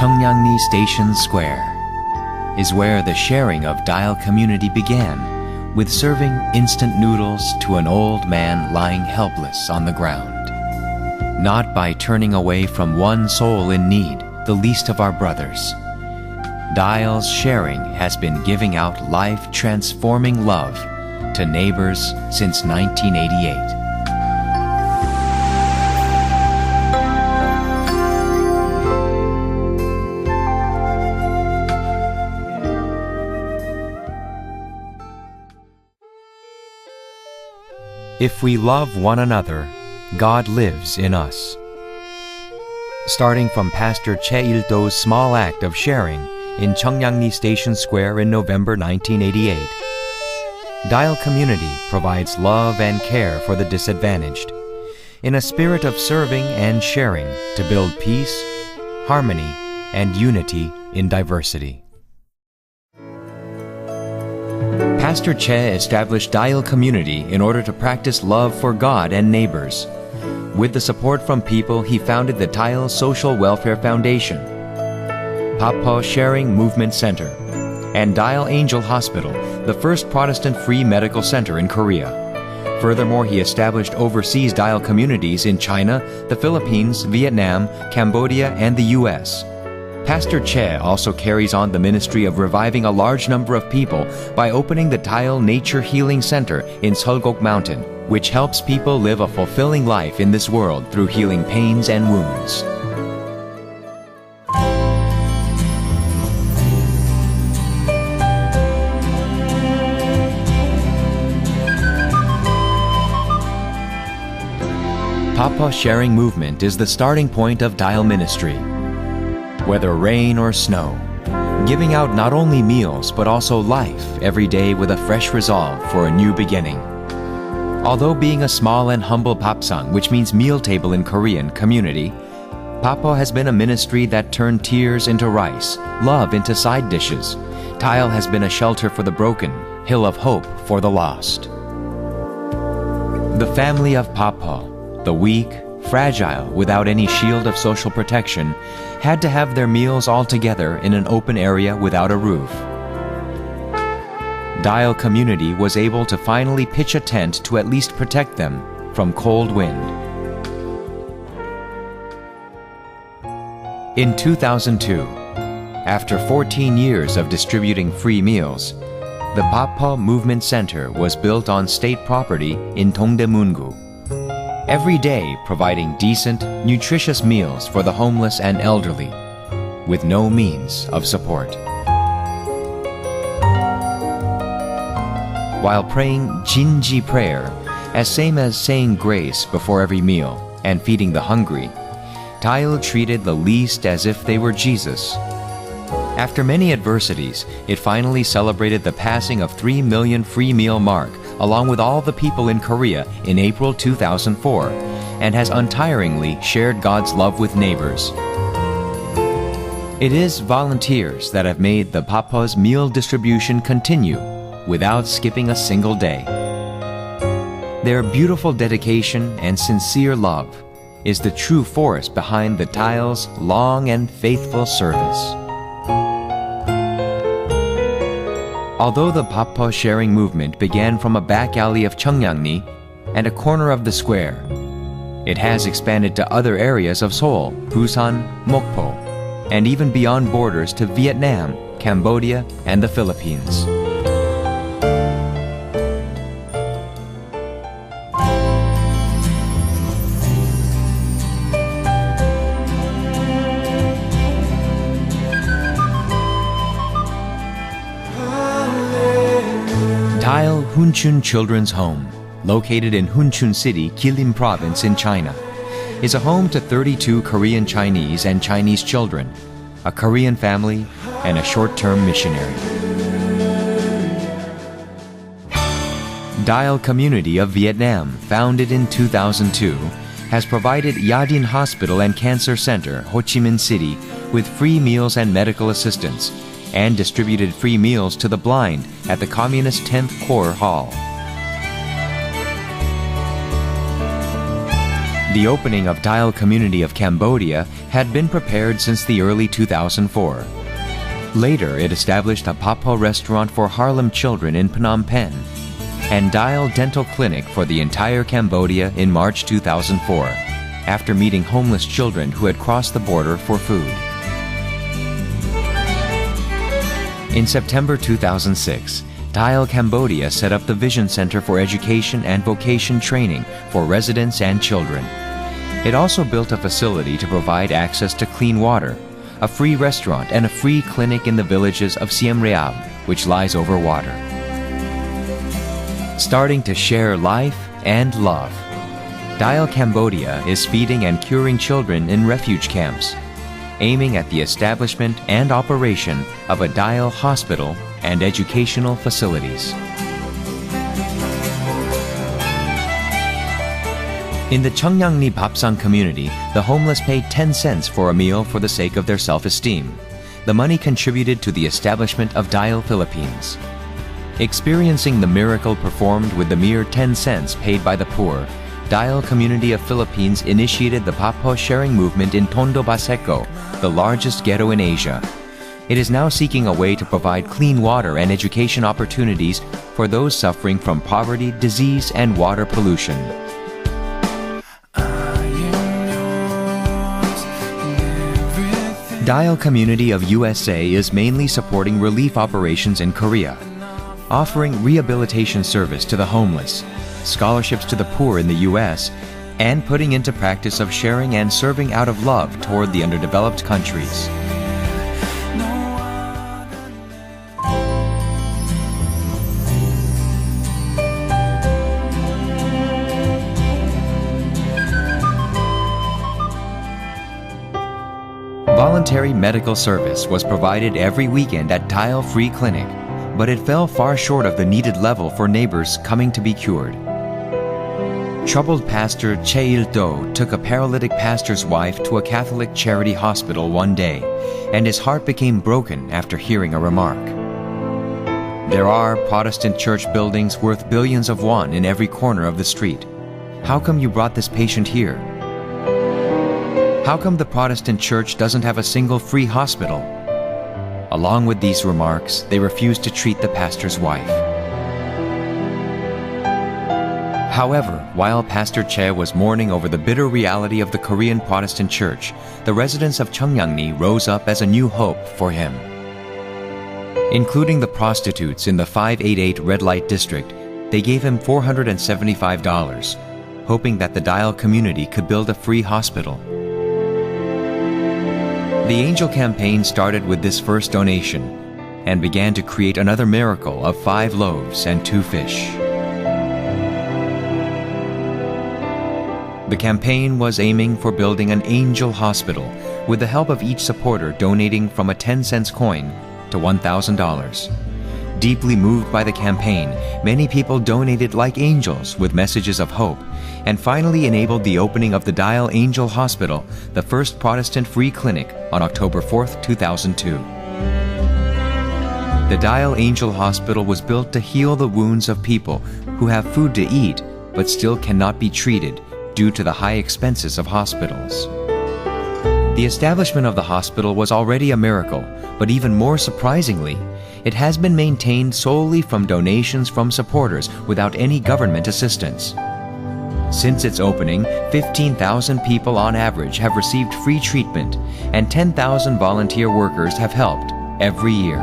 Cheongyangni Station Square is where the sharing of Dail Community began, with serving instant noodles to an old man lying helpless on the ground. Not by turning away from one soul in need, the least of our brothers. Dail's sharing has been giving out life-transforming love to neighbors since 1988. If we love one another, God lives in us. Starting from Pastor Che Il-do's small act of sharing in Cheongyangni Station Square in November 1988, Dail Community provides love and care for the disadvantaged, in a spirit of serving and sharing to build peace, harmony, and unity in diversity. Pastor Che established Dail Community in order to practice love for God and neighbors. With the support from people, he founded the Dail Social Welfare Foundation, Papa Sharing Movement Center, and Dail Angel Hospital, the first Protestant-free medical center in Korea. Furthermore, he established overseas Dail communities in China, the Philippines, Vietnam, Cambodia, and the U.S. Pastor Che also carries on the ministry of reviving a large number of people by opening the Dail Nature Healing Center in Seolgok Mountain, which helps people live a fulfilling life in this world through healing pains and wounds. Papa Sharing Movement is the starting point of Dail ministry. Whether rain or snow, giving out not only meals but also life every day with a fresh resolve for a new beginning. Although being a small and humble papsang, which means meal table in Korean, community, Papa has been a ministry that turned tears into rice, love into side dishes. Dail has been a shelter for the broken, hill of hope for the lost. The family of Papa, the weak, fragile, without any shield of social protection, had to have their meals all together in an open area without a roof. Dail Community was able to finally pitch a tent to at least protect them from cold wind. In 2002, after 14 years of distributing free meals, the Papa Movement Center was built on state property in Dongdaemun-gu. Every day providing decent, nutritious meals for the homeless and elderly, with no means of support. While praying Jinji prayer, as same as saying grace before every meal and feeding the hungry, Dail treated the least as if they were Jesus. After many adversities, it finally celebrated the passing of 3 million free meal mark along with all the people in Korea in April 2004, and has untiringly shared God's love with neighbors. It is volunteers that have made the Papa's meal distribution continue without skipping a single day. Their beautiful dedication and sincere love is the true force behind the Dail's long and faithful service. Although the Papa Sharing Movement began from a back alley of Cheongyangni and a corner of the square, it has expanded to other areas of Seoul, Busan, Mokpo, and even beyond borders to Vietnam, Cambodia, and the Philippines. Dail Hunchun Children's Home, located in Hunchun City, Guilin Province in China, is a home to 32 Korean Chinese and Chinese children, a Korean family, and a short-term missionary. Dail Community of Vietnam, founded in 2002, has provided Yadin Hospital and Cancer Center, Ho Chi Minh City, with free meals and medical assistance, and distributed free meals to the blind at the Communist 10th Corps Hall. The opening of Dail Community of Cambodia had been prepared since the early 2004. Later, it established a Papo restaurant for Harlem children in Phnom Penh and Dail Dental Clinic for the entire Cambodia in March 2004, after meeting homeless children who had crossed the border for food. In September 2006, Dail Cambodia set up the Vision Center for Education and Vocation Training for residents and children. It also built a facility to provide access to clean water, a free restaurant, and a free clinic in the villages of Siem Reap, which lies over water. Starting to share life and love, Dail Cambodia is feeding and curing children in refuge camps, aiming at the establishment and operation of a Dail hospital and educational facilities. In the Chungyangni Bapsang community, the homeless paid 10 cents for a meal for the sake of their self-esteem. The money contributed to the establishment of Dail Philippines. Experiencing the miracle performed with the mere 10 cents paid by the poor, Dail Community of Philippines initiated the Papo sharing movement in Tondo Baseco, the largest ghetto in Asia. It is now seeking a way to provide clean water and education opportunities for those suffering from poverty, disease, and water pollution. Dail Community of USA is mainly supporting relief operations in Korea, offering rehabilitation service to the homeless, scholarships to the poor in the U.S., and putting into practice of sharing and serving out of love toward the underdeveloped countries. Voluntary medical service was provided every weekend at Dail Free Clinic, but it fell far short of the needed level for neighbors coming to be cured. Troubled pastor Che Il-do took a paralytic pastor's wife to a Catholic charity hospital one day, and his heart became broken after hearing a remark. There are Protestant church buildings worth billions of won in every corner of the street. How come you brought this patient here? How come the Protestant church doesn't have a single free hospital? Along with these remarks, they refused to treat the pastor's wife. However, while Pastor Che was mourning over the bitter reality of the Korean Protestant church, the residents of Chungyangni rose up as a new hope for him. Including the prostitutes in the 588 red light district, they gave him $475, hoping that the Dail community could build a free hospital. The Angel Campaign started with this first donation and began to create another miracle of 5 loaves and 2 fish. The campaign was aiming for building an angel hospital with the help of each supporter donating from a 10-cent coin to $1,000. Deeply moved by the campaign, many people donated like angels with messages of hope, and finally enabled the opening of the Dail Angel Hospital, the first Protestant free clinic, on October 4, 2002. The Dail Angel Hospital was built to heal the wounds of people who have food to eat but still cannot be treated due to the high expenses of hospitals. The establishment of the hospital was already a miracle, but even more surprisingly, it has been maintained solely from donations from supporters without any government assistance. Since its opening, 15,000 people on average have received free treatment, and 10,000 volunteer workers have helped every year.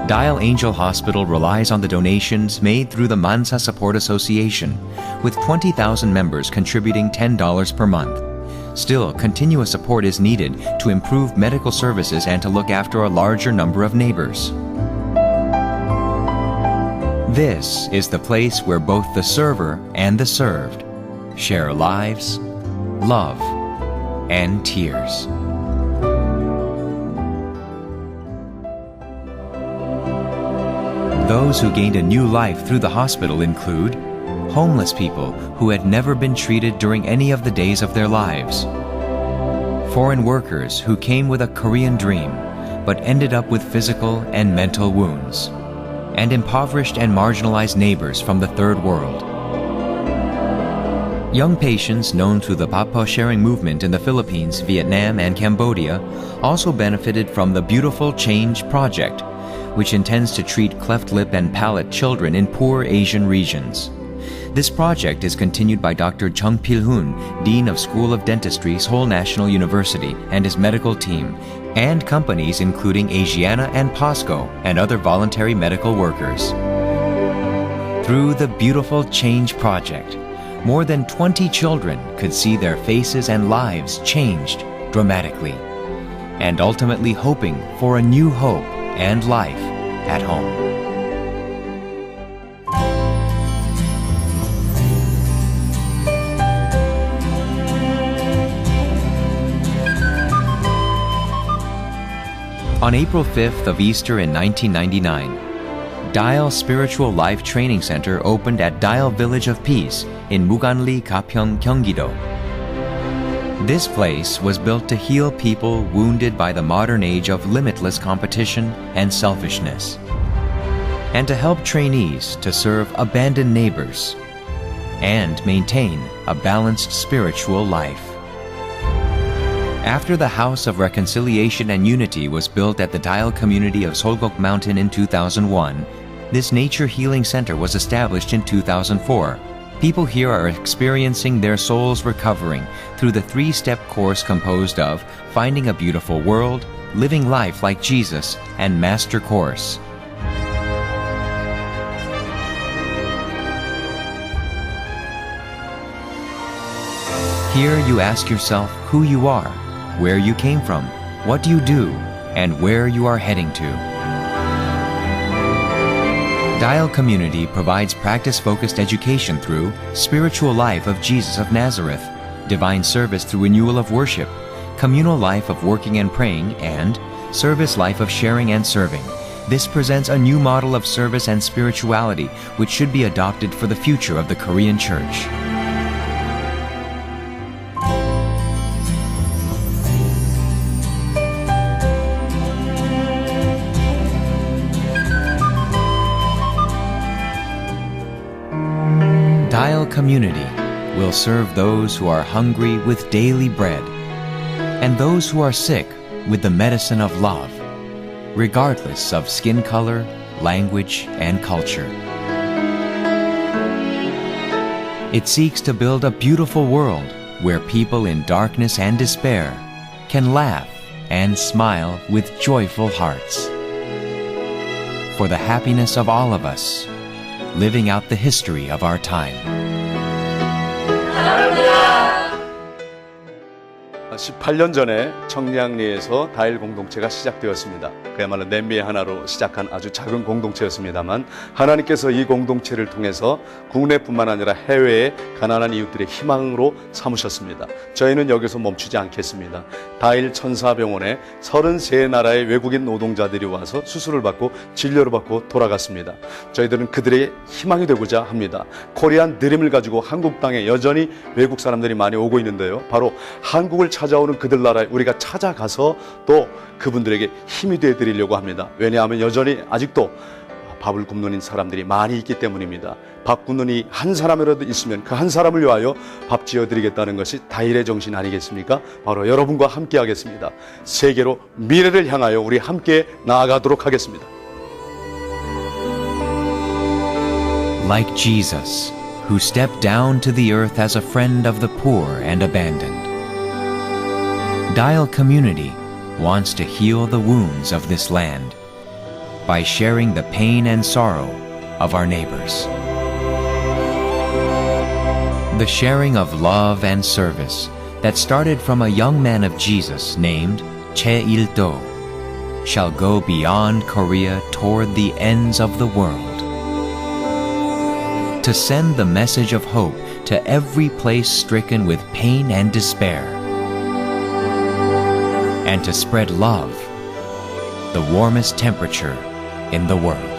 Dail Angel Hospital relies on the donations made through the Mansa Support Association, with 20,000 members contributing $10 per month. Still, continuous support is needed to improve medical services and to look after a larger number of neighbors. This is the place where both the server and the served share lives, love, and tears. Those who gained a new life through the hospital include homeless people who had never been treated during any of the days of their lives, foreign workers who came with a Korean dream but ended up with physical and mental wounds, and impoverished and marginalized neighbors from the third world. Young patients known through the Papa sharing movement in the Philippines, Vietnam, and Cambodia also benefited from the Beautiful Change Project, which intends to treat cleft lip and palate children in poor Asian regions. This project is continued by Dr. Chung Pil-hoon, Dean of School of Dentistry, Seoul National University, and his medical team, and companies including Asiana and POSCO and other voluntary medical workers. Through the Beautiful Change Project, more than 20 children could see their faces and lives changed dramatically, and ultimately hoping for a new hope and life at home. On April 5th of Easter in 1999, Dail Spiritual Life Training Center opened at Dail Village of Peace in Muganli, Gapyeong, Gyeonggi-do. This place was built to heal people wounded by the modern age of limitless competition and selfishness, and to help trainees to serve abandoned neighbors and maintain a balanced spiritual life. After the House of Reconciliation and Unity was built at the Dail Community of Solgok Mountain in 2001, this nature healing center was established in 2004. People here are experiencing their souls recovering through the three-step course composed of Finding a Beautiful World, Living Life Like Jesus, and Master Course. Here you ask yourself who you are, where you came from, what you do, and where you are heading to. Dail Community provides practice-focused education through Spiritual Life of Jesus of Nazareth, Divine Service through Renewal of Worship, Communal Life of Working and Praying, and Service Life of Sharing and Serving. This presents a new model of service and spirituality which should be adopted for the future of the Korean Church. Dail Community will serve those who are hungry with daily bread and those who are sick with the medicine of love, regardless of skin color, language, and culture. It seeks to build a beautiful world where people in darkness and despair can laugh and smile with joyful hearts. For the happiness of all of us, living out the history of our time. 18년 전에 청량리에서 다일 공동체가 시작되었습니다. 그야말로 냄비의 하나로 시작한 아주 작은 공동체였습니다만 하나님께서 이 공동체를 통해서 국내뿐만 아니라 해외의 가난한 이웃들의 희망으로 삼으셨습니다. 저희는 여기서 멈추지 않겠습니다. 다일 천사병원에 33나라의 외국인 노동자들이 와서 수술을 받고 진료를 받고 돌아갔습니다. 저희들은 그들의 희망이 되고자 합니다. 코리안 드림을 가지고 한국 땅에 여전히 외국 사람들이 많이 오고 있는데요. 바로 한국을 찾아오는 그들 나라에 우리가 찾아가서 또 그분들에게 힘이 되어드리려고 합니다. 왜냐하면 여전히 아직도 밥을 굶는 사람들이 많이 있기 때문입니다. 밥 굶는 이 한 사람이라도 있으면 그 한 사람을 위하여 밥 지어드리겠다는 것이 다일의 정신 아니겠습니까? 바로 여러분과 함께 하겠습니다. 세계로 미래를 향하여 우리 함께 나아가도록 하겠습니다. Like Jesus, who stepped down to the earth as a friend of the poor and abandoned, Dail Community wants to heal the wounds of this land by sharing the pain and sorrow of our neighbors. The sharing of love and service that started from a young man of Jesus named Che Il-do shall go beyond Korea toward the ends of the world, to send the message of hope to every place stricken with pain and despair, and to spread love, the warmest temperature in the world.